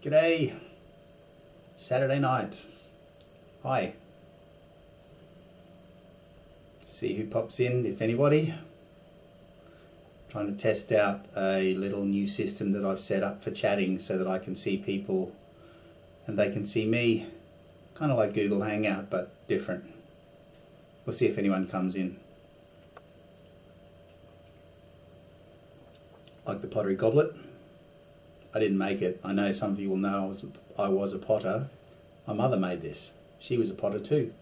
G'day, Saturday night. Hi. See who pops in, if anybody. Trying to test out a little new system that I've set up for chatting so that I can see people and they can see me. Kind of like Google Hangout, but different. We'll see if anyone comes in. Like the pottery goblet. I didn't make it. I know some of you will know I was a potter. My mother made this. She was a potter too.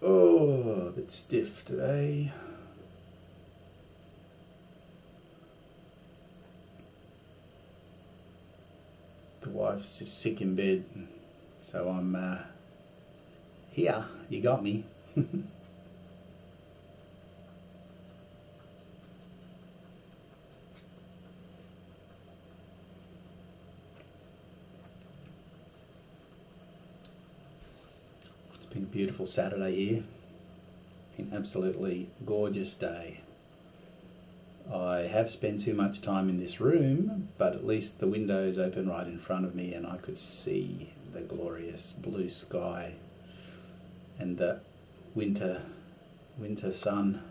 Oh, a bit stiff today. The wife's just sick in bed, so I'm here. You got me. It's been a beautiful Saturday here. Been an absolutely gorgeous day. I have spent too much time in this room, but at least the window is open right in front of me and I could see the glorious blue sky and the winter sun.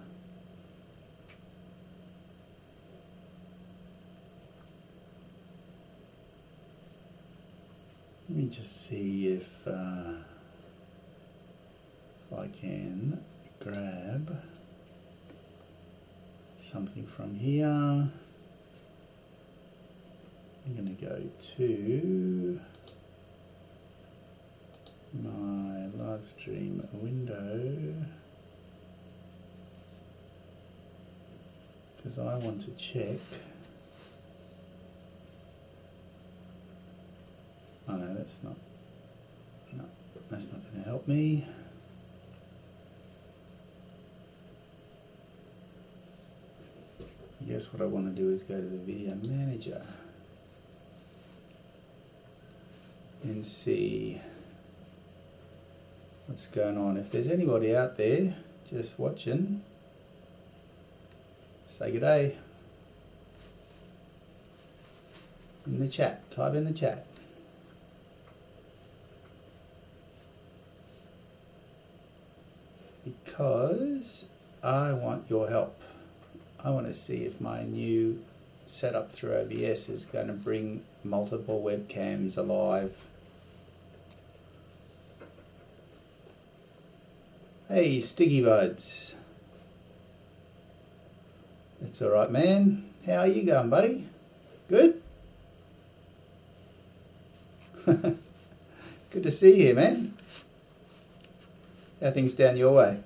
Let me just see if I can grab something from here. I'm going to go to my live stream window because I want to check. Oh no, that's not going to help me. I guess what I want to do is go to the video manager and see what's going on. If there's anybody out there just watching, say good day in the chat. Type in the chat. Because I want your help. I want to see if my new setup through OBS is going to bring multiple webcams alive. Hey, Sticky Buds. That's alright, man. How are you going, buddy? Good? Good to see you, man. How are things down your way?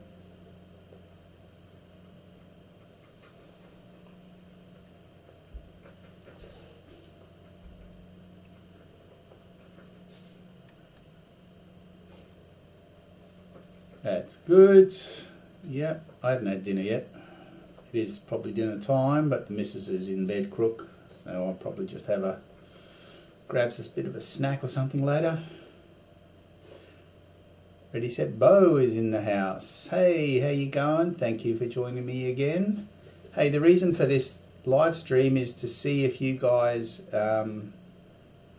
That's good. Yep, I haven't had dinner yet. It is probably dinner time, but the missus is in bed crook, so I'll probably just have grab us a bit of a snack or something later. Ready, set, Bo is in the house. Hey, how you going? Thank you for joining me again. Hey, the reason for this live stream is to see if you guys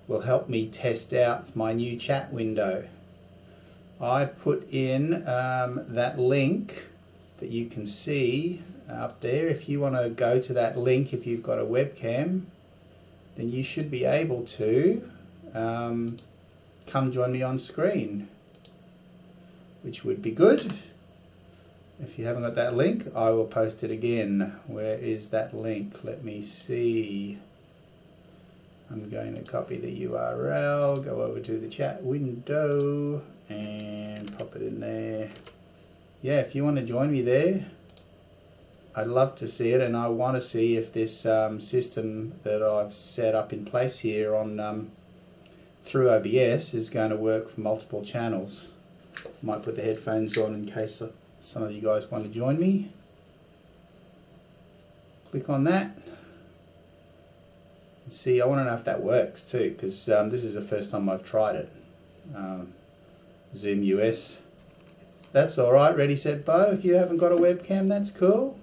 will help me test out my new chat window. I put in that link that you can see up there. If you want to go to that link, if you've got a webcam, then you should be able to come join me on screen, which would be good. If you haven't got that link, I will post it again. Where is that link? Let me see. I'm going to copy the URL, go over to the chat window and pop it in there. Yeah, if you want to join me there, I'd love to see it, and I want to see if this system that I've set up in place here on through OBS is going to work for multiple channels. Might put the headphones on in case some of you guys want to join me. Click on that. See, I want to know if that works too, because this is the first time I've tried it. Zoom US. That's all right. Ready, set, go. If you haven't got a webcam, that's cool.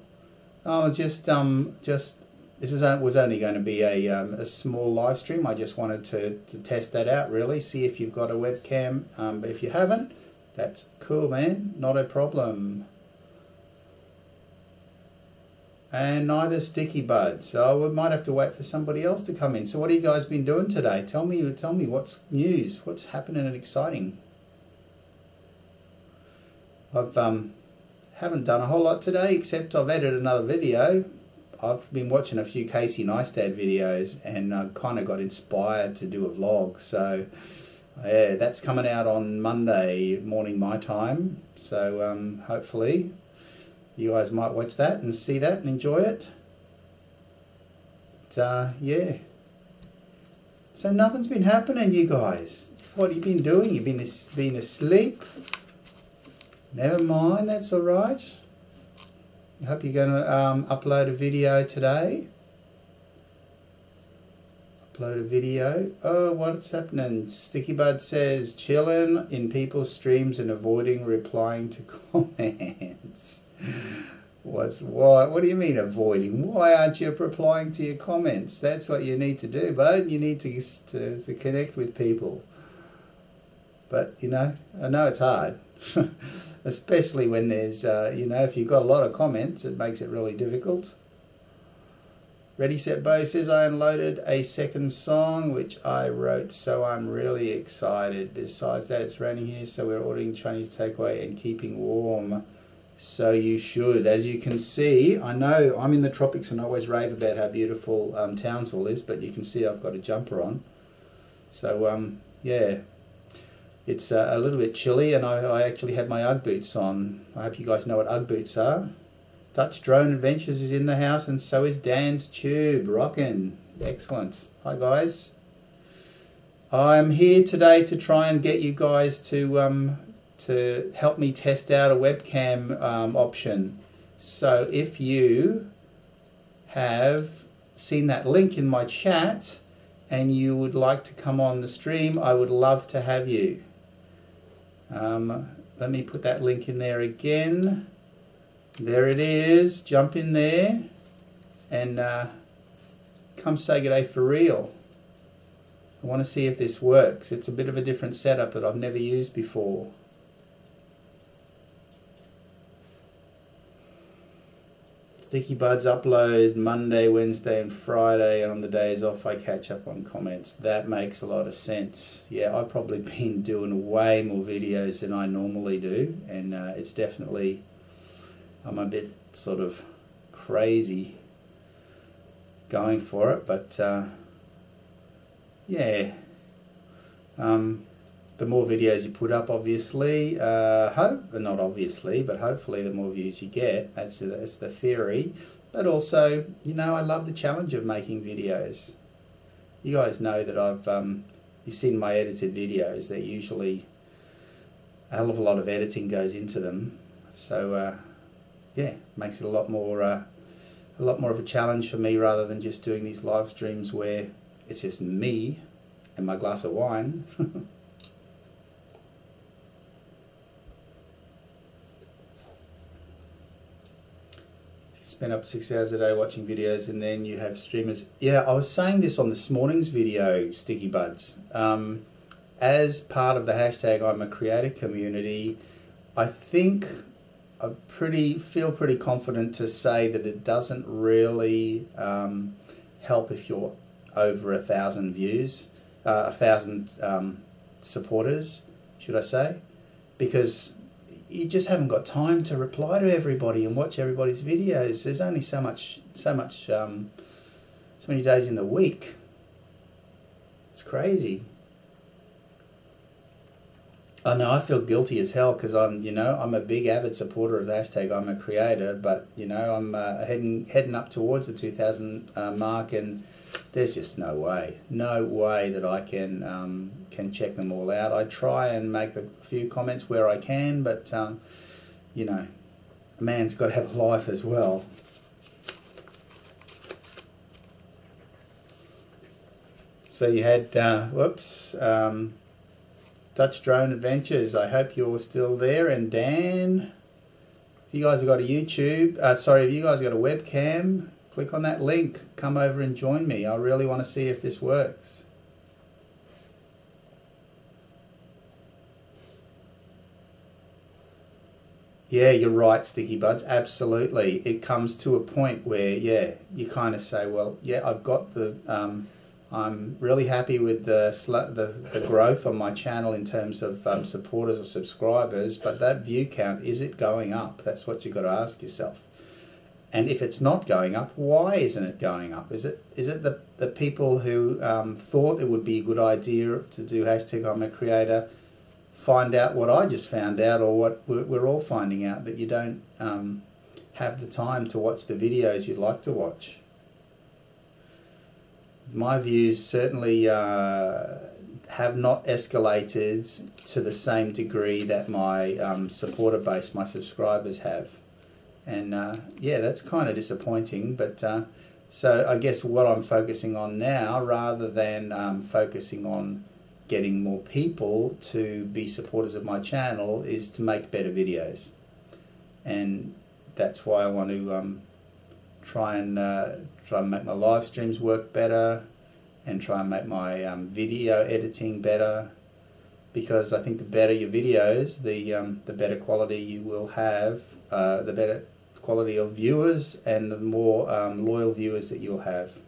Oh, just this was only going to be a small live stream. I just wanted to test that out, really, see if you've got a webcam. But if you haven't, that's cool, man. Not a problem. And neither Sticky Bud, so we might have to wait for somebody else to come in. So what have you guys been doing today? Tell me what's news, what's happening and exciting. I've haven't done a whole lot today, except I've edited another video. I've been watching a few Casey Neistat videos, and I kind of got inspired to do a vlog. So yeah, that's coming out on Monday morning my time. So hopefully you guys might watch that and see that and enjoy it. But yeah. So nothing's been happening, you guys. What have you been doing? You've been asleep? Never mind, that's all right. I hope you're going to upload a video today. Upload a video. Oh, what's happening? Sticky Bud says, chilling in people's streams and avoiding replying to comments. What do you mean avoiding? Why aren't you replying to your comments? That's what you need to do, bud. You need to connect with people. But, you know, I know it's hard. Especially when there's, you know, if you've got a lot of comments, it makes it really difficult. Ready, Set, Bo says, I unloaded a second song, which I wrote, so I'm really excited. Besides that, it's raining here, so we're ordering Chinese takeaway and keeping warm. So you should. As you can see, I know I'm in the tropics and I always rave about how beautiful Townsville is, but you can see I've got a jumper on. So, yeah. It's a little bit chilly, and I actually have my Ugg boots on. I hope you guys know what Ugg boots are. Dutch Drone Adventures is in the house, and so is Dan's Tube. Rockin'. Excellent. Hi, guys. I'm here today to try and get you guys to help me test out a webcam option. So if you have seen that link in my chat and you would like to come on the stream, I would love to have you. Let me put that link in there again. There it is. Jump in there and come say good day for real. I want to see if this works. It's a bit of a different setup that I've never used before. Sticky Buds upload Monday, Wednesday and Friday, and on the days off I catch up on comments. That makes a lot of sense. Yeah, I've probably been doing way more videos than I normally do, and it's definitely, I'm a bit sort of crazy going for it, but yeah. The more videos you put up, obviously, not obviously, but hopefully the more views you get. That's the theory. But also, you know, I love the challenge of making videos. You guys know that you've seen my edited videos. They're usually, a hell of a lot of editing goes into them. So, yeah, makes it a lot more of a challenge for me rather than just doing these live streams where it's just me and my glass of wine. Spend up 6 hours a day watching videos and then you have streamers. Yeah, I was saying this on this morning's video, Sticky Buds. As part of the hashtag I'm a Creator community, I think I feel pretty confident to say that it doesn't really help if you're over 1,000 views, 1,000 supporters, should I say, because you just haven't got time to reply to everybody and watch everybody's videos. There's only so many days in the week. It's crazy. I know I feel guilty as hell because I'm a big avid supporter of the hashtag I'm a Creator, but you know I'm heading up towards the 2,000 mark, and there's just no way that I can check them all out. I try and make a few comments where I can, but you know, a man's got to have a life as well. So you had, Dutch Drone Adventures. I hope you're still there. And Dan, if you guys have got a YouTube, if you guys have got a webcam, click on that link. Come over and join me. I really want to see if this works. Yeah, you're right, Sticky Buds. Absolutely. It comes to a point where, yeah, you kind of say, well, yeah, I've got the... I'm really happy with the growth on my channel in terms of supporters or subscribers, but that view count, is it going up? That's what you've got to ask yourself. And if it's not going up, why isn't it going up? Is it the people who thought it would be a good idea to do hashtag I'm a creator find out what I just found out, or what we're all finding out, that you don't have the time to watch the videos you'd like to watch? My views certainly have not escalated to the same degree that my supporter base, my subscribers have. And yeah, that's kind of disappointing. But so I guess what I'm focusing on now, rather than focusing on getting more people to be supporters of my channel, is to make better videos. And that's why I want to try and make my live streams work better, and try and make my video editing better, because I think the better your videos, the better quality you will have, the better quality of viewers, and the more loyal viewers that you'll have.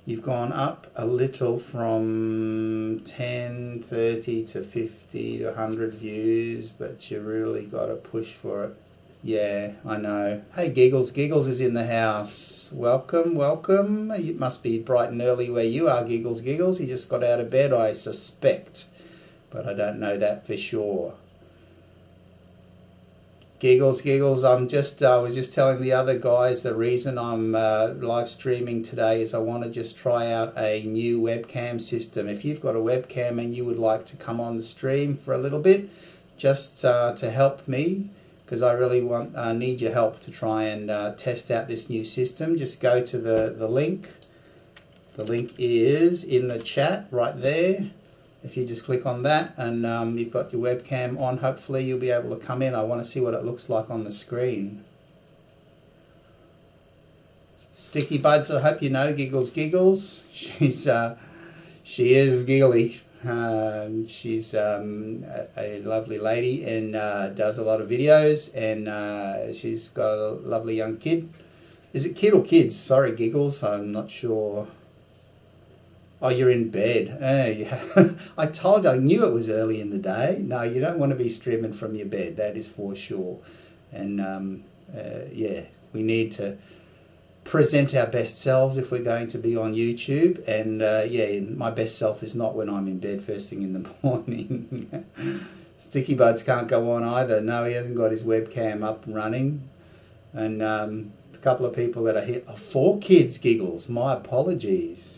You've gone up a little from 10, 30 to 50 to 100 views, but you really got to push for it. Yeah, I know. Hey, Giggles. Giggles is in the house. Welcome, welcome. It must be bright and early where you are, Giggles. Giggles, he just got out of bed, I suspect. But I don't know that for sure. Giggles, Giggles, I was just telling the other guys the reason I'm live streaming today is I want to just try out a new webcam system. If you've got a webcam and you would like to come on the stream for a little bit, just to help me, because I really need your help to try and test out this new system, just go to the link. The link is in the chat right there. If you just click on that and you've got your webcam on, hopefully you'll be able to come in. I want to see what it looks like on the screen. Sticky Buds, I hope you know Giggles. Giggles, she is giggly. She's a lovely lady and does a lot of videos, and she's got a lovely young kid. Is it kid or kids? Sorry, Giggles, I'm not sure. Oh, you're in bed. Yeah. I told you, I knew it was early in the day. No, you don't want to be streaming from your bed, that is for sure. And yeah, we need to present our best selves if we're going to be on YouTube. And yeah, my best self is not when I'm in bed first thing in the morning. Sticky Buds can't go on either. No, he hasn't got his webcam up and running. And a couple of people that are here. Oh, 4 kids, Giggles. My apologies.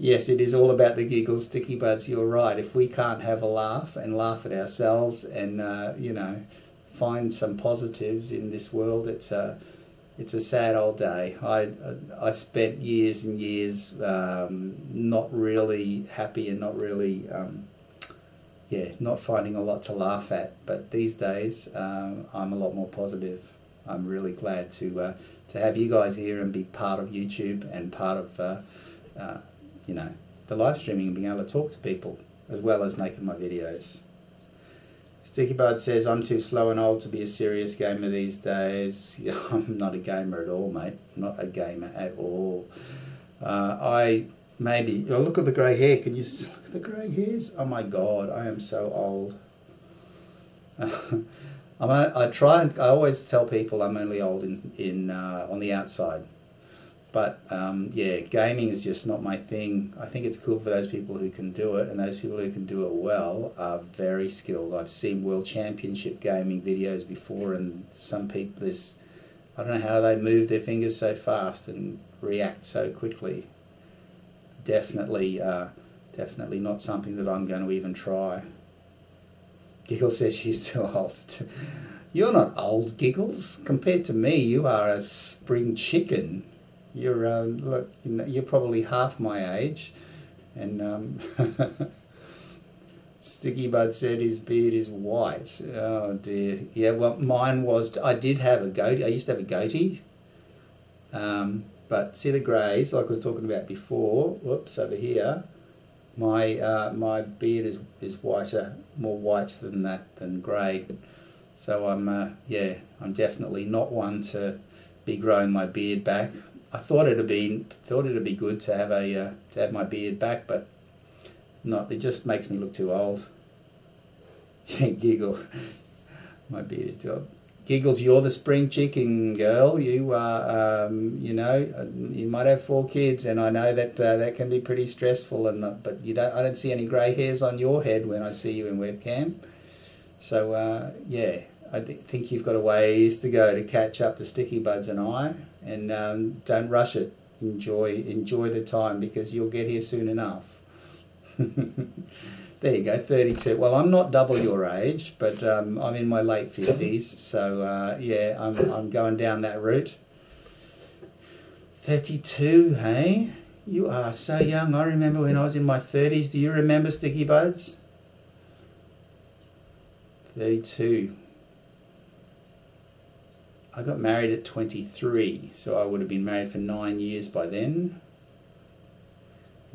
Yes, it is all about the giggles, Sticky Buds. You're right. If we can't have a laugh and laugh at ourselves and you know, find some positives in this world, it's a sad old day. I spent years and years not really happy and not really yeah, not finding a lot to laugh at. But these days I'm a lot more positive. I'm really glad to have you guys here and be part of YouTube and part of you know, the live streaming and being able to talk to people as well as making my videos. Sticky Bud says, I'm too slow and old to be a serious gamer these days. I'm not a gamer at all, mate. Not a gamer at all. Maybe, oh, look at the grey hair. Can you look at the grey hairs? Oh my God, I am so old. I always tell people I'm only old on the outside, but yeah, gaming is just not my thing. I think it's cool for those people who can do it, and those people who can do it well are very skilled. I've seen World Championship gaming videos before, and some people, I don't know how they move their fingers so fast and react so quickly. Definitely not something that I'm going to even try. Giggles says she's too old. You're not old, Giggles. Compared to me, you are a spring chicken. You're look, you're probably half my age, and Sticky Bud said his beard is white. Oh dear. Yeah, well, mine was. I did have a goatee. I used to have a goatee. But see the greys, like I was talking about before. Whoops, over here. My beard is whiter, more white than that, than grey. So I'm I'm definitely not one to be growing my beard back. I thought it'd be good to have my beard back, but not. It just makes me look too old. Giggle. My beard is too old. Giggles, you're the spring chicken girl. You are, you might have 4 kids, and I know that that can be pretty stressful. But I don't see any grey hairs on your head when I see you in webcam. So I think you've got a ways to go to catch up to Sticky Buds and I. And don't rush it. Enjoy the time, because you'll get here soon enough. There you go, 32. Well, I'm not double your age, but I'm in my late 50s, so I'm going down that route. 32, hey? You are so young. I remember when I was in my 30s. Do you remember, Sticky Buds? 32. I got married at 23, so I would have been married for 9 years by then.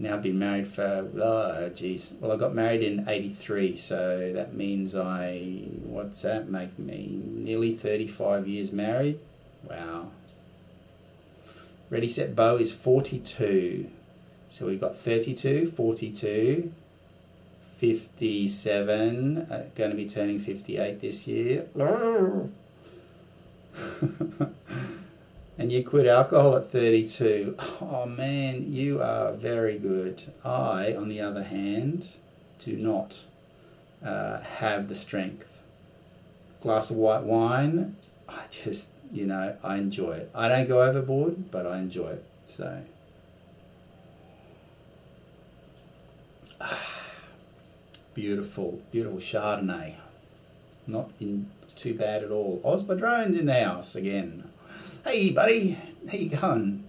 Now I've been married for, well, I got married in 83, so that means what's that make me? Nearly 35 years married. Wow. Ready, Set, Bow is 42. So we've got 32, 42, 57, going to be turning 58 this year. And you quit alcohol at 32. Oh man, you are very good. I, on the other hand, do not have the strength. Glass of white wine, I just, I enjoy it. I don't go overboard, but I enjoy it. So, beautiful, beautiful Chardonnay. Not too bad at all. Osbadrone's in the house again. Hey buddy, how you going?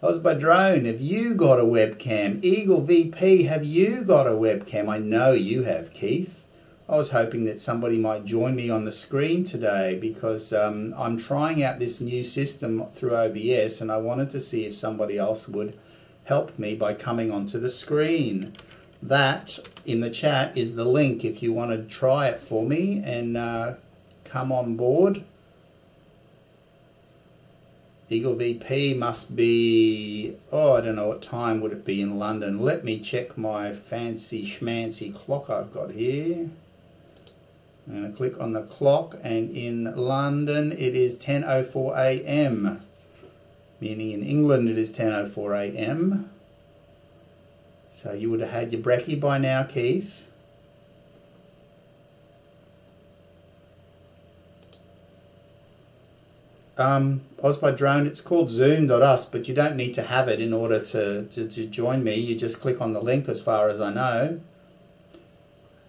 Osbadrone, have you got a webcam? Eagle VP, have you got a webcam? I know you have, Keith. I was hoping that somebody might join me on the screen today, because I'm trying out this new system through OBS, and I wanted to see if somebody else would help me by coming onto the screen. That, in the chat, is the link if you want to try it for me and come on board. Eagle VP must be, I don't know what time would it be in London. Let me check my fancy schmancy clock I've got here. I'm going to click on the clock, and in London it is 10:04 AM, meaning in England it is 10:04 AM. So you would have had your brekkie by now, Keith. Osbydrone, it's called zoom.us, but you don't need to have it in order to join me. You just click on the link, as far as I know.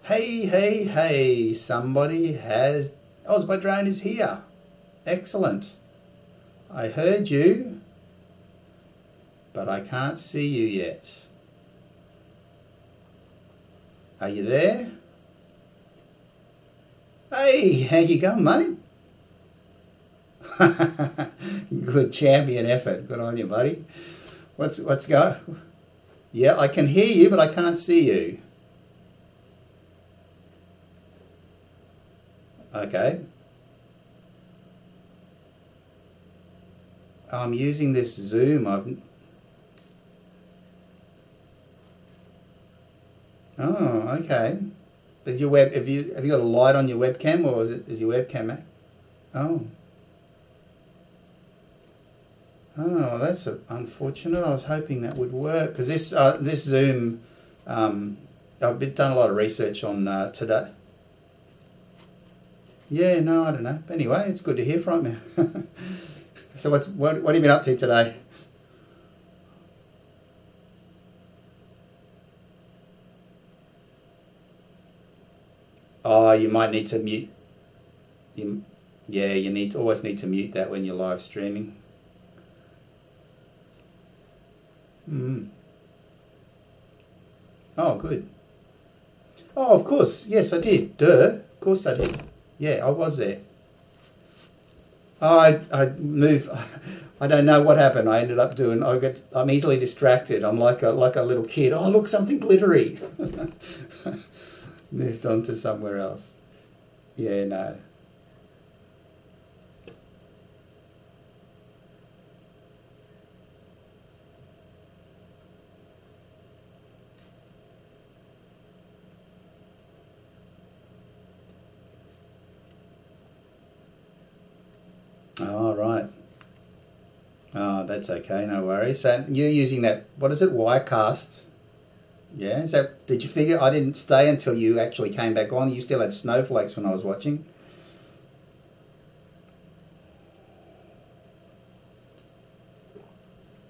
Hey, somebody has... Osbydrone is here. Excellent. I heard you, but I can't see you yet. Are you there? Hey, how you going, mate? Good champion effort. Good on you, buddy. What's going? Yeah, I can hear you, but I can't see you. Okay. I'm using this Zoom. Oh, okay. But your have you got a light on your webcam, or is your webcam? Oh. Oh, that's unfortunate. I was hoping that would work, because this Zoom, I've done a lot of research on today. Yeah, no, I don't know. Anyway, it's good to hear from you. So what have you been up to today? Oh, you might need to mute. You always need to mute that when you're live streaming. Mm. Oh, good. Oh, of course. Yes, I did. Duh. Of course I did. Yeah, I was there. Oh, I moved. I don't know what happened. I ended up doing. I'm easily distracted. I'm like a little kid. Oh, look, something glittery. Moved on to somewhere else. Yeah, no. Oh, right. Oh, that's okay. No worries. So you're using that. What is it? Wirecast. Yeah. Is that? Did you figure? I didn't stay until you actually came back on. You still had snowflakes when I was watching.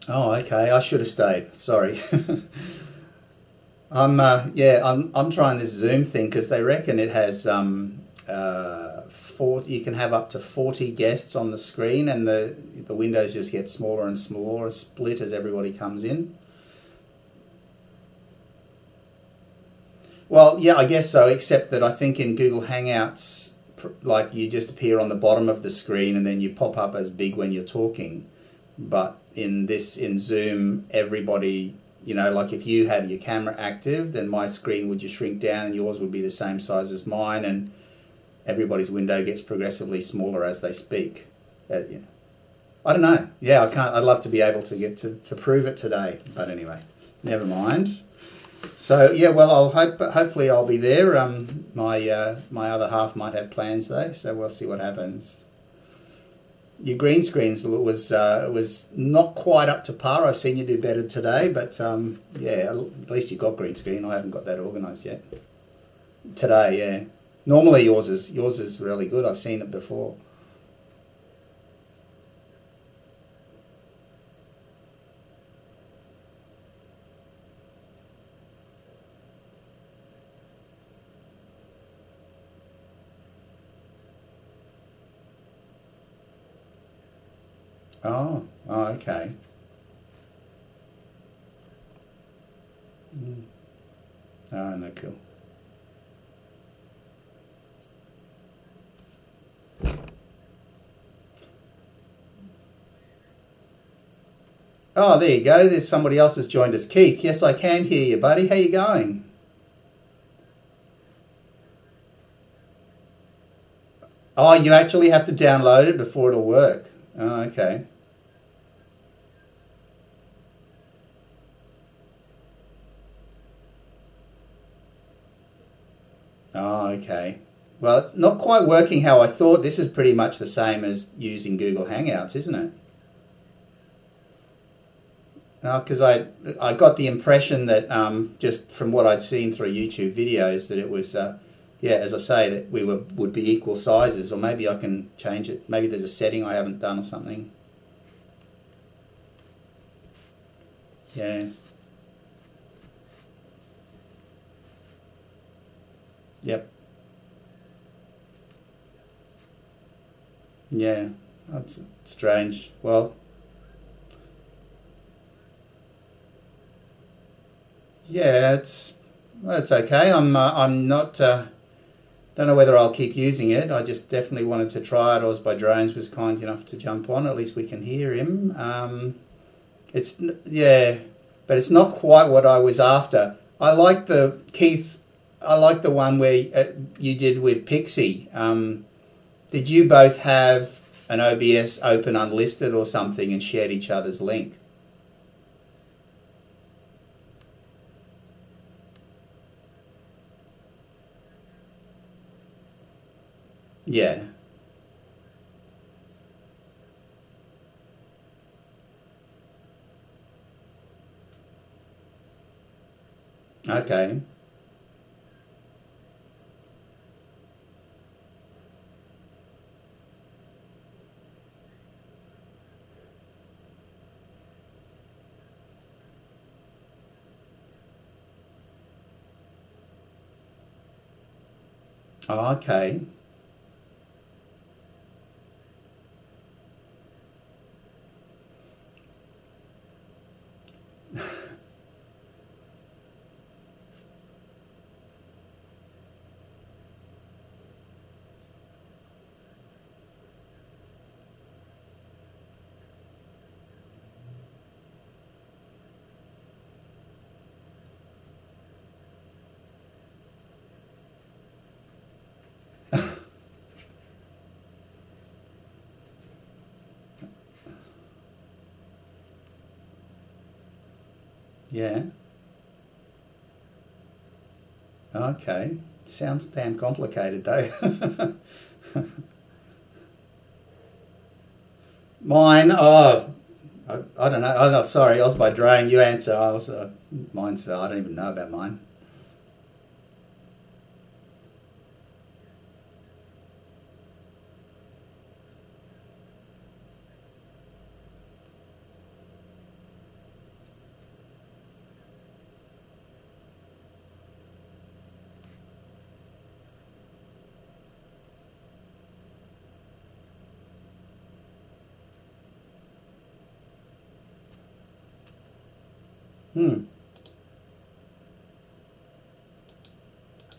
Oh, okay. I should have stayed. Sorry. I'm trying this Zoom thing because they reckon it has 40. You can have up to 40 guests on the screen, and the windows just get smaller and smaller, split as everybody comes in. Well, yeah, I guess so. Except that I think in Google Hangouts, like you just appear on the bottom of the screen, and then you pop up as big when you're talking. But in Zoom, everybody, like if you had your camera active, then my screen would just shrink down and yours would be the same size as mine, and everybody's window gets progressively smaller as they speak. Yeah. I don't know. Yeah, I can't. I'd love to be able to get to prove it today, but anyway, never mind. So yeah, well, hopefully I'll be there. My other half might have plans though, so we'll see what happens. Your green screens was not quite up to par. I've seen you do better today, but yeah, at least you got green screen. I haven't got that organised yet. Today, yeah. Normally yours is really good. I've seen it before. Oh, okay. Mm. Oh, no, cool. Oh, there you go. There's somebody else has joined us. Keith, yes, I can hear you, buddy. How you going? Oh, you actually have to download it before it'll work. Oh, okay. Oh, okay. Well, it's not quite working how I thought. This is pretty much the same as using Google Hangouts, isn't it? Because I got the impression that just from what I'd seen through YouTube videos that it was, yeah, as I say, that we would be equal sizes, or maybe I can change it. Maybe there's a setting I haven't done or something. Yeah. Yep. Yeah. That's strange. Well, yeah, it's okay. I'm not. Don't know whether I'll keep using it. I just definitely wanted to try it. Oz by Drones was kind enough to jump on. At least we can hear him. Yeah, but it's not quite what I was after. I like the Keith. I like the one where you did with Pixie. Did you both have an OBS open unlisted or something and shared each other's link? Yeah. Okay. Oh, okay. Yeah. Okay. Sounds damn complicated though. Mine, oh, I don't know. Oh, no, sorry, I was by Drone. You answer. Mine's, I don't even know about mine.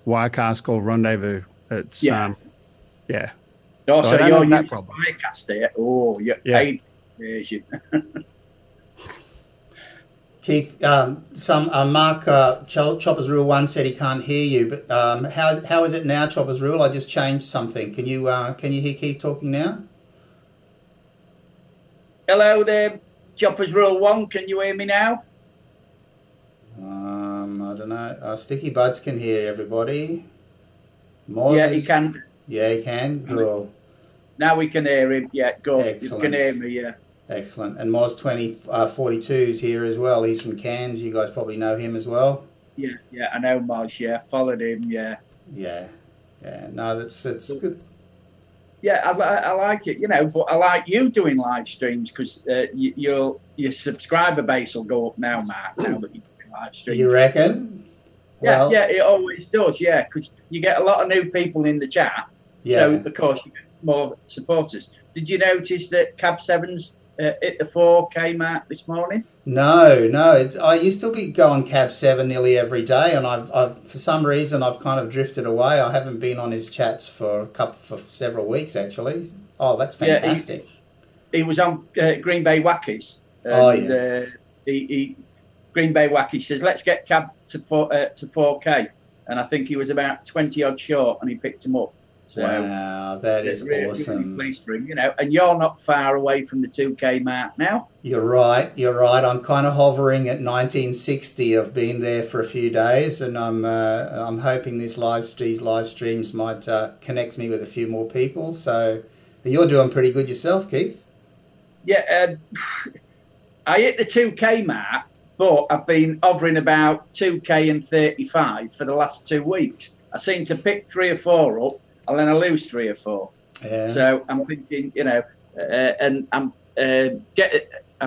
Wirecast called Rendezvous. It's yeah. Yeah. Oh, so you're using problem. Wirecast here. Oh, you're paid version. Keith, Mark Chopper's Rule 1 said he can't hear you, but how is it now, Chopper's Rule? I just changed something. Can you hear Keith talking now? Hello there, Chopper's Rule 1. Can you hear me now? I don't know. Sticky Buds can hear everybody. Moz yeah, he can. Yeah, he can. Cool. Now we can hear him. Yeah, go. Excellent. You can hear me, yeah. Excellent. And Moz 2042 is here as well. He's from Cairns. You guys probably know him as well. Yeah, I know Moz. Yeah, followed him. Yeah. Yeah. No, that's good. Yeah, I like it, but I like you doing live streams because your subscriber base will go up now, Mark. Now that you're doing live streams. You reckon? Yeah, it always does. Yeah, because you get a lot of new people in the chat. Yeah. So of course you get more supporters. Did you notice that Cab 7's hit the 4K mark this morning? No. I used to be going Cab 7 nearly every day, and I've for some reason I've kind of drifted away. I haven't been on his chats for several weeks actually. Oh, that's fantastic. Yeah, he was on Green Bay Wackies. Green Bay Wacky says, let's get Cab to 4K. And I think he was about 20 odd short and he picked him up. So wow, that is awesome. Really pleased for him, and you're not far away from the 2K mark now. You're right. I'm kind of hovering at 1960. I've been there for a few days, and I'm hoping these live streams might connect me with a few more people. So you're doing pretty good yourself, Keith. Yeah, I hit the 2K mark, but I've been hovering about 2K and 35 for the last 2 weeks. I seem to pick 3 or 4 up, and then I lose 3 or 4. Yeah. So I'm thinking, and I'm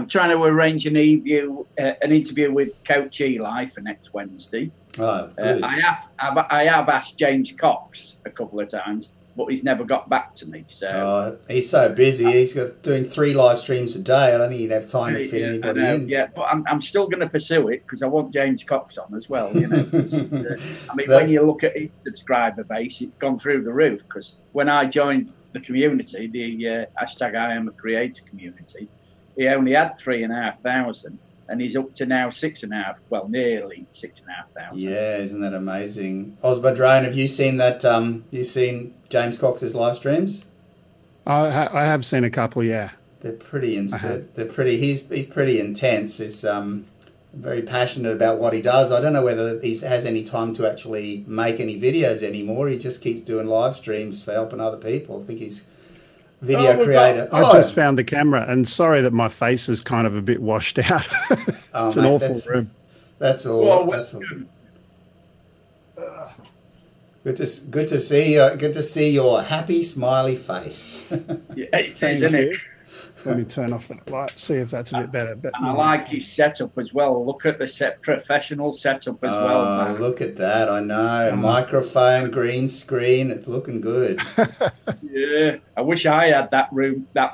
trying to arrange an interview with Coach Eli for next Wednesday. Oh, good. I have asked James Cox a couple of times, but he's never got back to me. So he's so busy. He's doing 3 live streams a day. I don't think he'd have time to fit anybody in. Yeah, but I'm still going to pursue it because I want James Cox on as well. I mean, when you look at his subscriber base, it's gone through the roof. Because when I joined the community, the hashtag I am a creator community, he only had 3,500. And he's up to now 6,500, well, nearly 6,500. Yeah, isn't that amazing? Drone, have you seen that? You seen James Cox's live streams? I have seen a couple, yeah. They're pretty They're pretty. He's pretty intense. He's very passionate about what he does. I don't know whether he has any time to actually make any videos anymore. He just keeps doing live streams for helping other people. I think he's video creator. I just found the camera, and sorry that my face is kind of a bit washed out. It's an awful room. That's all. Well, that's all. Good to see you. Good to see your happy, smiley face. Yeah, it is, isn't it? Let me turn off that light. See if that's a bit better. And I like his setup as well. Look at the professional setup as well. Man. Look at that! I know. Microphone, green screen. It's looking good. Yeah, I wish I had that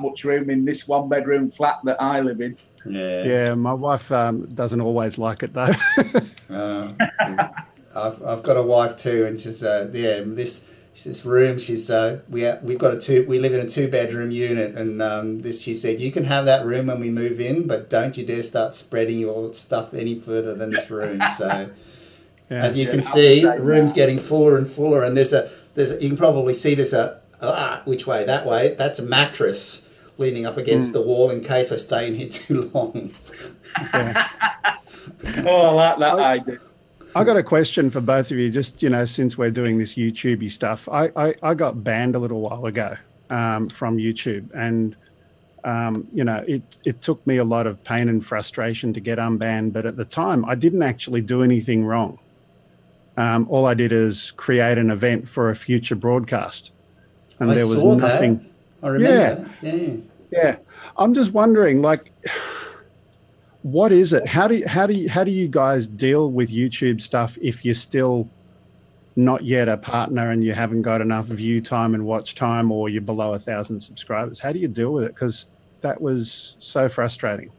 much room in this 1-bedroom flat that I live in. Yeah. My wife doesn't always like it though. I've got a wife too, and she's this room. She's we live in a 2-bedroom unit, and she said, you can have that room when we move in, but don't you dare start spreading your stuff any further than this room. So as you can see, the room's getting fuller and fuller, and there's you can probably see which way? That way. That's a mattress leaning up against the wall in case I stay in here too long. Yeah. Oh, I like that idea. I got a question for both of you. Just, you know, since we're doing this YouTubey stuff, I got banned a little while ago from YouTube, and you know, it took me a lot of pain and frustration to get unbanned. But at the time, I didn't actually do anything wrong. All I did is create an event for a future broadcast, and there was nothing. That. I remember. Yeah. Yeah. I'm just wondering, like, what is it? How do you guys deal with YouTube stuff if you're still not yet a partner and you haven't got enough view time and watch time, or you're below 1,000 subscribers? How do you deal with it? Because that was so frustrating.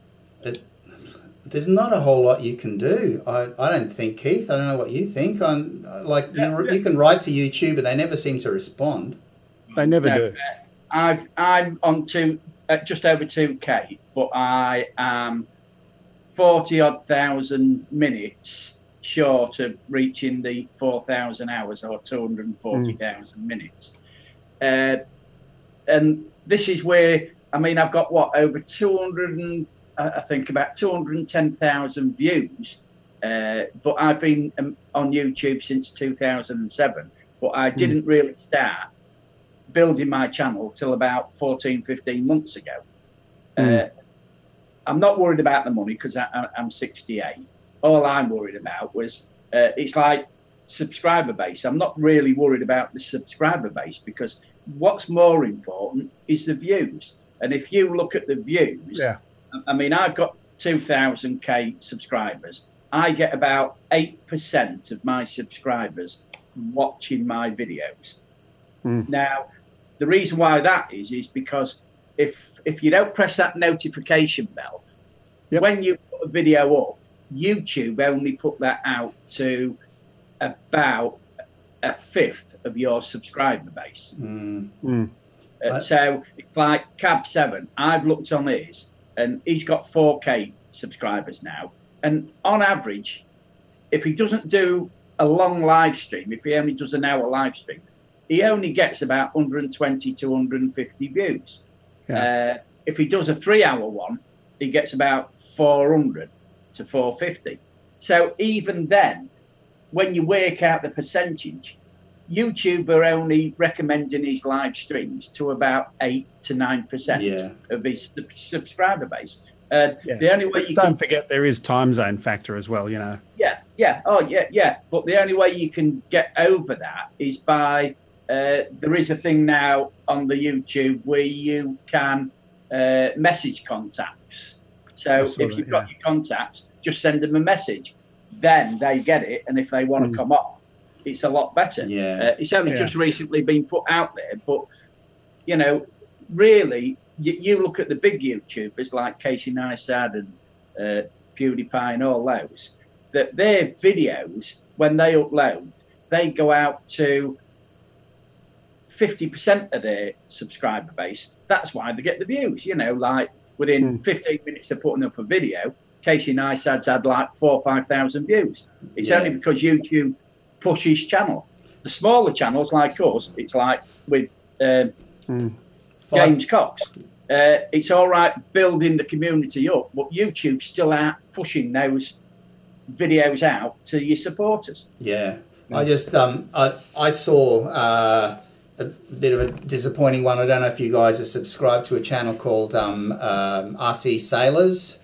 There's not a whole lot you can do. I don't think, Keith. I don't know what you think. You can write to YouTube, but they never seem to respond. They never do. I'm on just over 2K, but I am 40-odd thousand minutes short of reaching the 4,000 hours, or 240,000 minutes. And this is where, I mean, I've got over 200, I think about 210,000 views. But I've been on YouTube since 2007, but I didn't really start building my channel till about 14, 15 months ago. I'm not worried about the money because I'm 68. All I'm worried about was, it's like subscriber base. I'm not really worried about the subscriber base, because what's more important is the views. And if you look at the views, I mean, I've got 2,000K subscribers. I get about 8% of my subscribers watching my videos. Now, the reason why that is because if you don't press that notification bell, when you put a video up, YouTube only put that out to about a fifth of your subscriber base. So it's like Cab7. I've looked on his, and he's got 4K subscribers now. And on average, if he doesn't do a long live stream, if he only does an hour live stream, he only gets about 120 to 150 views. If he does a 3-hour one, he gets about 400 to 450. So even then, when you work out the percentage, YouTube are only recommending his live streams to about 8 to 9% of his subscriber base. The only way you don't forget there is time zone factor as well, you know. But the only way you can get over that is by there is a thing now on the YouTube where you can message contacts. So if you've got your contacts, just send them a message. Then they get it, and if they want to come on, it's a lot better. It's only just recently been put out there, but you know, really, you look at the big YouTubers like Casey Neistat and PewDiePie and all those, that their videos, when they upload, they go out to 50% of their subscriber base. That's why they get the views. You know, like within 15 minutes of putting up a video, Casey Neistat's had like 4,000 or 5,000 views. It's only because YouTube pushes channel. The smaller channels like us, it's like with James Cox. It's all right building the community up, but YouTube still out pushing those videos out to your supporters. I just I saw a bit of a disappointing one. I don't know if you guys are subscribed to a channel called RC Sailors.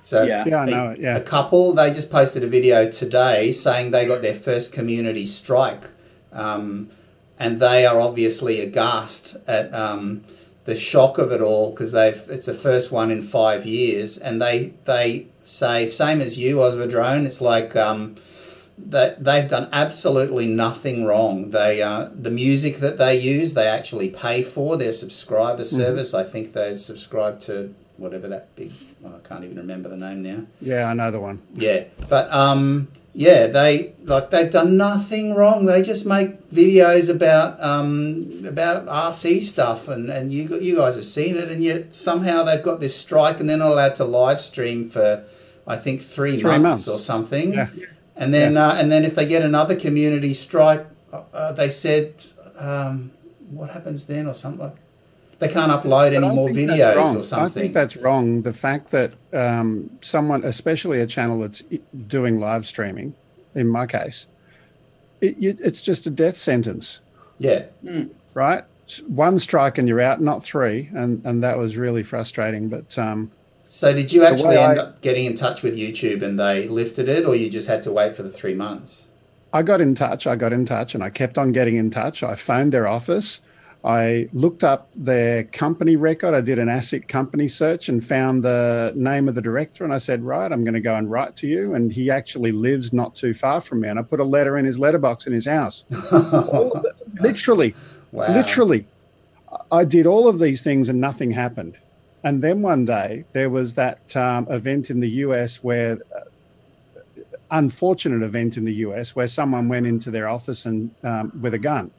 So I know it, a couple, they just posted a video today saying they got their first community strike, and they are obviously aghast at the shock of it all, because it's the first one in 5 years, and they say, same as you, Osvadrone, it's like that they've done absolutely nothing wrong. They the music that they use, they actually pay for their subscriber service. I think they subscribe to whatever that big, I can't even remember the name now. Yeah, I know the one. Yeah, but they've done nothing wrong. They just make videos about RC stuff, and you guys have seen it, and yet somehow they've got this strike, and they're not allowed to live stream for I think 3 months or something. Yeah. And then if they get another community strike, they said, what happens then or something like. They can't upload any more videos or something. I think that's wrong. The fact that someone, especially a channel that's doing live streaming, in my case, it's just a death sentence. Yeah. Right? One strike and you're out, not three. And that was really frustrating. But so did you actually end up getting in touch with YouTube and they lifted it, or you just had to wait for the 3 months? I got in touch and I kept on getting in touch. I phoned their office. I looked up their company record. I did an ASIC company search and found the name of the director. And I said, right, I'm going to go and write to you. And he actually lives not too far from me. And I put a letter in his letterbox in his house. Literally. Wow. Literally. I did all of these things and nothing happened. And then one day there was that event in the US where, unfortunate event in the US where someone went into their office and with a gun.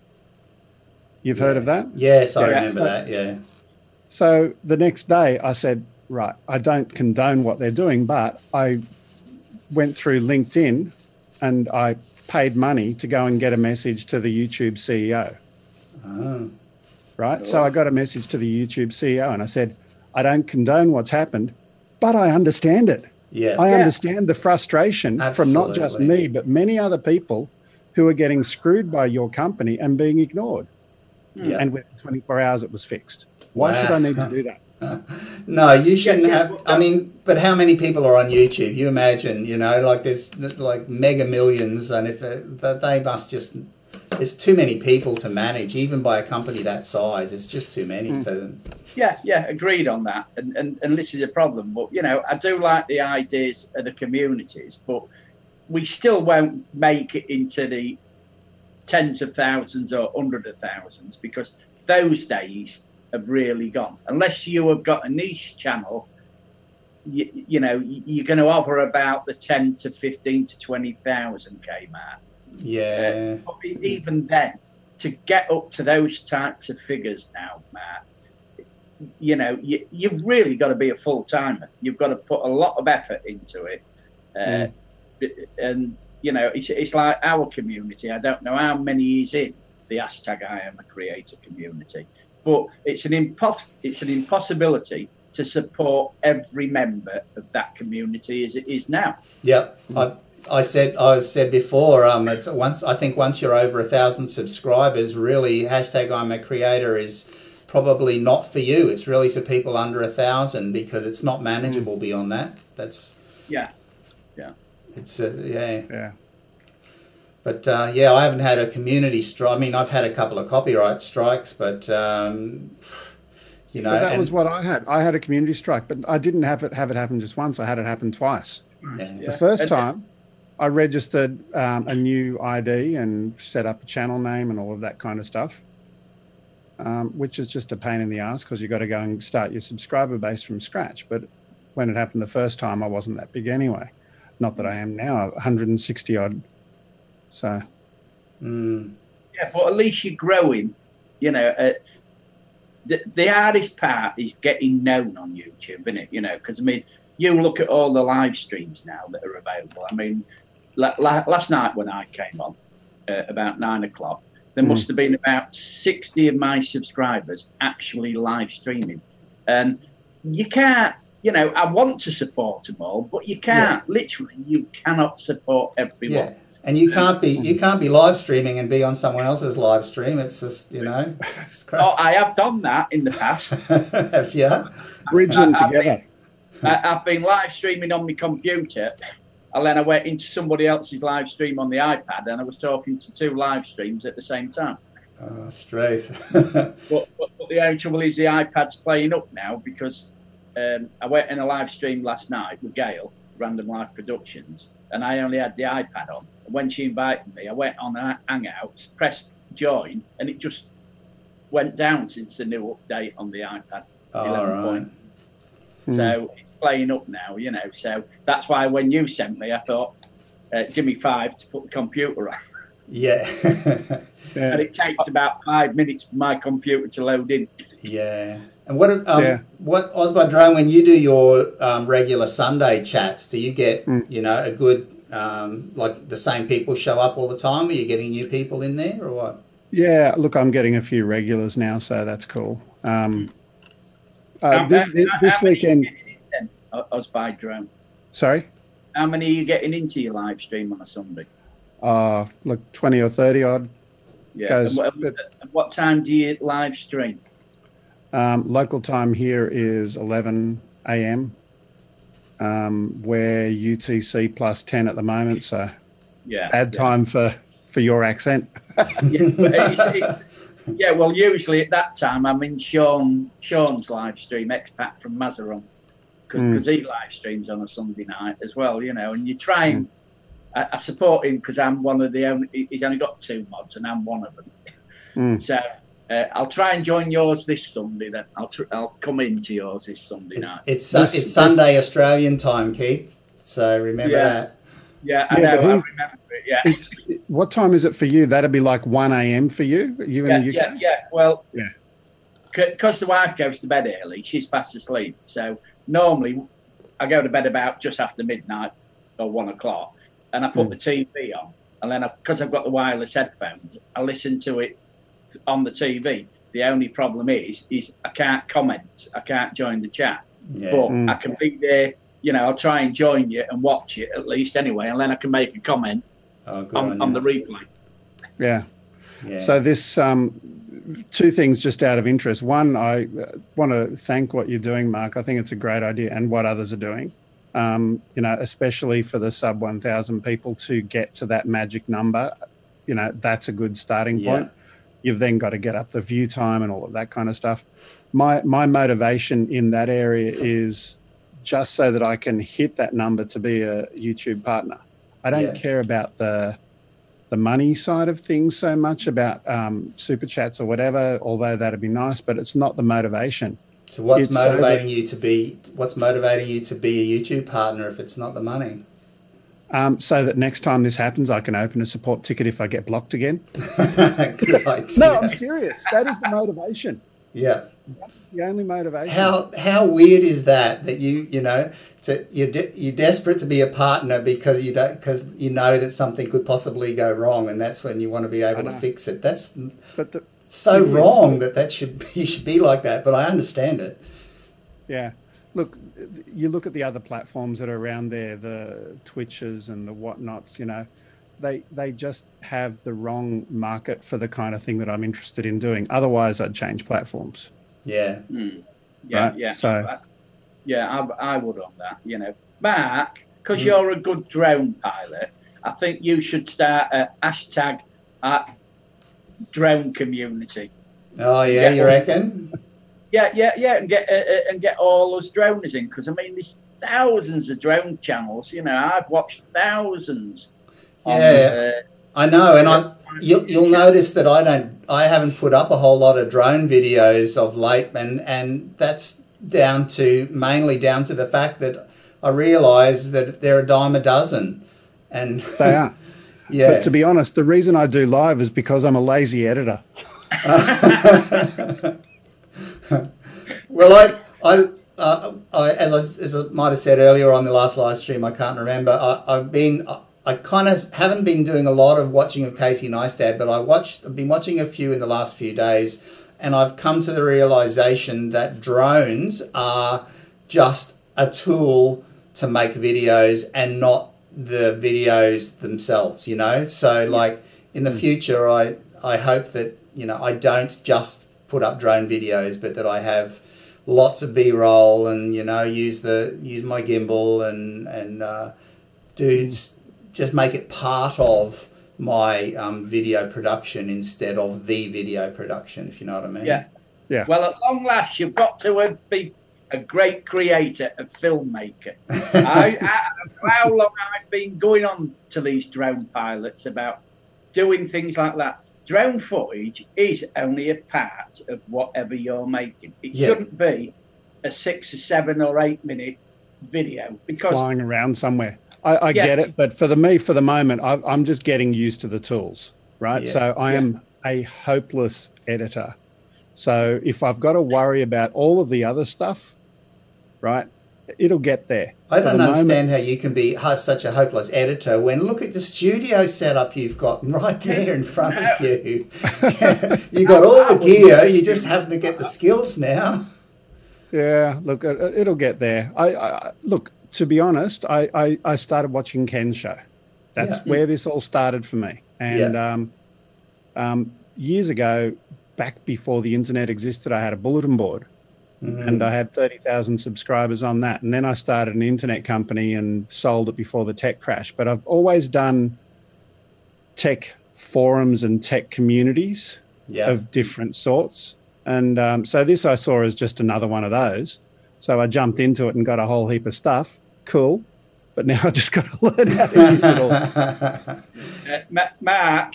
You've heard of that? Yes, I remember that, yeah. So the next day I said, right, I don't condone what they're doing, but I went through LinkedIn and I paid money to go and get a message to the YouTube CEO. Oh. Right? So I got a message to the YouTube CEO and I said, I don't condone what's happened, but I understand it. Yeah. I understand the frustration from not just me, but many other people who are getting screwed by your company and being ignored. Yeah. And within 24 hours, it was fixed. Why should I need to do that? No, you shouldn't have. I mean, but how many people are on YouTube? You imagine, you know, like there's like mega millions, and if they must just, there's too many people to manage, even by a company that size. It's just too many for them. Yeah, agreed on that. And this is a problem. But, you know, I do like the ideas of the communities, but we still won't make it into the tens of thousands or hundreds of thousands, because those days have really gone. Unless you have got a niche channel, you know, you're going to hover about the 10 to 15 to 20,000 Matt. Yeah. But even then, to get up to those types of figures now, Matt, you know, you've really got to be a full timer. You've got to put a lot of effort into it, and you know, it's like our community. I don't know how many is in the hashtag I am a creator community, but it's an impossibility to support every member of that community as it is now. Yep. I said before, it's once you're over 1,000 subscribers, really hashtag I'm a creator is probably not for you. It's really for people under 1,000, because it's not manageable beyond that. That's It's yeah. But yeah, I haven't had a community strike. I mean, I've had a couple of copyright strikes, but you know, but that was what I had. I had a community strike, but I didn't have it happen just once. I had it happen twice. Yeah. The first time, I registered a new ID and set up a channel name and all of that kind of stuff, which is just a pain in the ass because you've got to go and start your subscriber base from scratch. But when it happened the first time, I wasn't that big anyway. Not that I am now, 160 odd. So, yeah, but at least you're growing. You know, the hardest part is getting known on YouTube, isn't it? You know, because I mean, you look at all the live streams now that are available. I mean, last night when I came on about 9 o'clock, there must have been about 60 of my subscribers actually live streaming, and you can't. You know, I want to support them all, but you can't. Yeah. Literally, you cannot support everyone. Yeah. And you can't be live streaming and be on someone else's live stream. It's just, you know, it's crazy. Oh, I have done that in the past. Have you? Bridge them together. I've been live streaming on my computer, and then I went into somebody else's live stream on the iPad, and I was talking to 2 live streams at the same time. Oh, straight. but the only trouble is the iPad's playing up now, because I went in a live stream last night with Gail, Random Life Productions, and I only had the iPad on. When she invited me, I went on Hangouts, pressed join, and it just went down since the new update on the iPad. Oh, right. So it's playing up now, you know. So that's why when you sent me, I thought, give me 5 to put the computer on. Yeah. And it takes about 5 minutes for my computer to load in. Yeah. And what Osbud Drone, when you do your regular Sunday chats, do you get you know, a good like the same people show up all the time? Are you getting new people in there or what? Yeah, look, I'm getting a few regulars now, so that's cool. This weekend. Us by drone. Sorry? How many are you getting into your live stream on a Sunday? Like 20 or 30 odd. Yeah. What time do you live stream? Local time here is 11 a.m. We're UTC plus 10 at the moment, so bad time for your accent. Yeah, well, usually at that time I'm in Sean's live stream, expat from Mazaron, because he live streams on a Sunday night as well, you know. And you try and I support him because I'm one of the only. He's only got 2 mods, and I'm one of them. So I'll try and join yours this Sunday. Then I'll come into yours this Sunday night. It's Sunday Australian time, Keith. So remember that. Yeah, I know. I remember it. Yeah. What time is it for you? That'd be like 1 a.m. for you. You in the UK? Yeah. Well, because the wife goes to bed early, she's fast asleep. So normally I go to bed about just after midnight or 1 o'clock, and I put the TV on, and then because I've got the wireless headphones, I listen to it on the TV. The only problem is I can't comment. I can't join the chat, but I can be there. You know, I'll try and join you and watch it at least anyway, and then I can make a comment on the replay. Yeah. So this 2 things just out of interest. One, I want to thank what you're doing, Mark. I think it's a great idea, and what others are doing. You know, especially for the sub 1,000 people to get to that magic number. You know, that's a good starting point. You've then got to get up the view time and all of that kind of stuff. My motivation in that area is just so that I can hit that number to be a YouTube partner. I don't care about the money side of things so much, about super chats or whatever, although that'd be nice, but it's not the motivation. So what's motivating you to be a YouTube partner if it's not the money? So that next time this happens, I can open a support ticket if I get blocked again. Good idea. No, I'm serious. That is the motivation. Yeah. That's the only motivation. How weird is that you know, you're desperate to be a partner because you know that something could possibly go wrong, and that's when you want to be able to fix it. That's so wrong that you should be like that, but I understand it. Yeah. Look, you look at the other platforms that are around there, the Twitches and the whatnots, you know, they just have the wrong market for the kind of thing that I'm interested in doing. Otherwise, I'd change platforms. Yeah. Yeah, right? So, I would on that, you know. Mark, because you're a good drone pilot, I think you should start a hashtag drone community. Oh, yeah, you reckon? Yeah, and get all us droners in, because I mean, there's thousands of drone channels. You know, I've watched thousands. I know, and you'll notice that I haven't put up a whole lot of drone videos of late, and that's mainly down to the fact that I realise that they're a dime a dozen, and they are. Yeah. But to be honest, the reason I do live is because I'm a lazy editor. Well, as I might have said earlier on the last live stream, I can't remember. I kind of haven't been doing a lot of watching of Casey Neistat, but I've been watching a few in the last few days, and I've come to the realization that drones are just a tool to make videos and not the videos themselves, you know. So like in the future, I hope that, you know, I don't just put up drone videos, but that I have lots of B-roll and, you know, use my gimbal and just make it part of my video production instead of the video production, if you know what I mean. Yeah. Well, at long last, you've got to be a great creator, a filmmaker. How long I've been going on to these drone pilots about doing things like that. Drone footage is only a part of whatever you're making. It shouldn't be a 6 or 7 or 8 minute video because flying around somewhere. I get it, but for the moment, I'm just getting used to the tools, right? Yeah. So I am a hopeless editor. So if I've got to worry about all of the other stuff, right, it'll get there. I don't understand how you can be such a hopeless editor when look at the studio setup you've got right there in front of you. You got all the gear, you just have to get the skills now. Yeah, look, it'll get there. I look, to be honest, I started watching Ken's show. That's where this all started for me. And years ago, back before the internet existed, I had a bulletin board. And I had 30,000 subscribers on that. And then I started an internet company and sold it before the tech crash. But I've always done tech forums and tech communities of different sorts. And so this I saw as just another one of those. So I jumped into it and got a whole heap of stuff. Cool. But now I just got to learn how to use it all. Mark,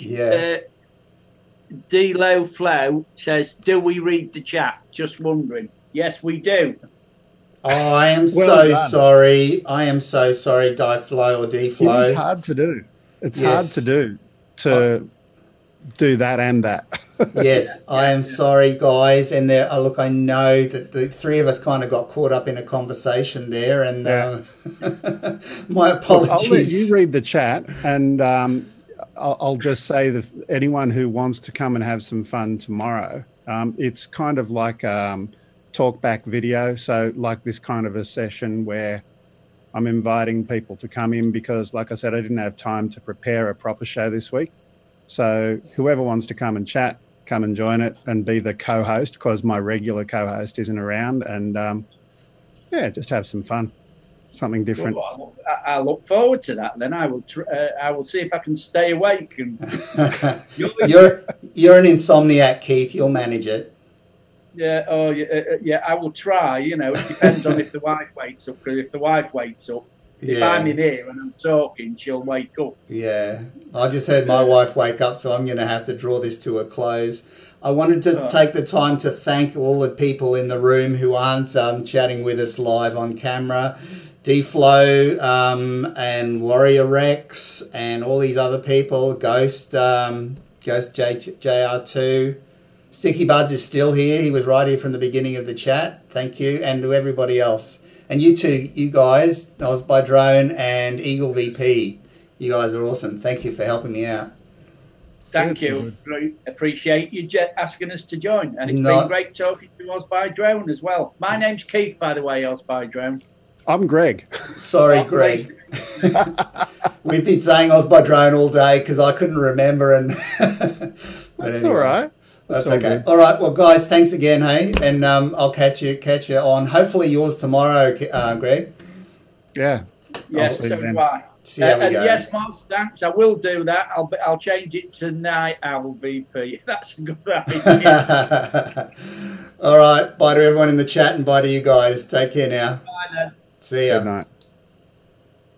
D-Low Flow says, do we read the chat? Just wondering. Yes, we do. Oh, I am sorry. I am so sorry, Di-Flow or D-Flow. It's hard to do. It's hard to do that and that. Yes, I am sorry, guys. And there, look, I know that the three of us kind of got caught up in a conversation there, and my apologies. Look, I'll let you read the chat, and I'll just say that anyone who wants to come and have some fun tomorrow, it's kind of like talk back video. So like this kind of a session where I'm inviting people to come in because, like I said, I didn't have time to prepare a proper show this week. So whoever wants to come and chat, come and join it and be the co-host because my regular co-host isn't around. And just have some fun, something different. Well, I look forward to that. Then I will see if I can stay awake. And you're an insomniac, Keith. You'll manage it. Yeah. Oh, yeah. I will try. You know, it depends on if the wife wakes up. Because if the wife wakes up. If I'm in here and I'm talking, she'll wake up. Yeah. I just heard my wife wake up, so I'm going to have to draw this to a close. I wanted to take the time to thank all the people in the room who aren't chatting with us live on camera. D-Flow and Warrior Rex and all these other people. Ghost JR2. Sticky Buds is still here. He was right here from the beginning of the chat. Thank you. And to everybody else. And you two, you guys, Aussie by Drone and Eagle VP, you guys are awesome. Thank you for helping me out. Thank you. Appreciate you asking us to join. And it's been great talking to Aussie by Drone as well. My name's Keith, by the way, Aussie by Drone. I'm Greg. Sorry, Greg. We've been saying Aussie by Drone all day because I couldn't remember. That's anyway. All right. That's okay. All right. Well, guys, thanks again, hey, and I'll catch you on hopefully yours tomorrow, Greg. Yeah. Yes, so do I. See how we go. Yes, Miles, thanks. I will do that. I'll change it to Night Owl VP. That's a good idea. All right. Bye to everyone in the chat and bye to you guys. Take care now. Bye then. See ya. Good night.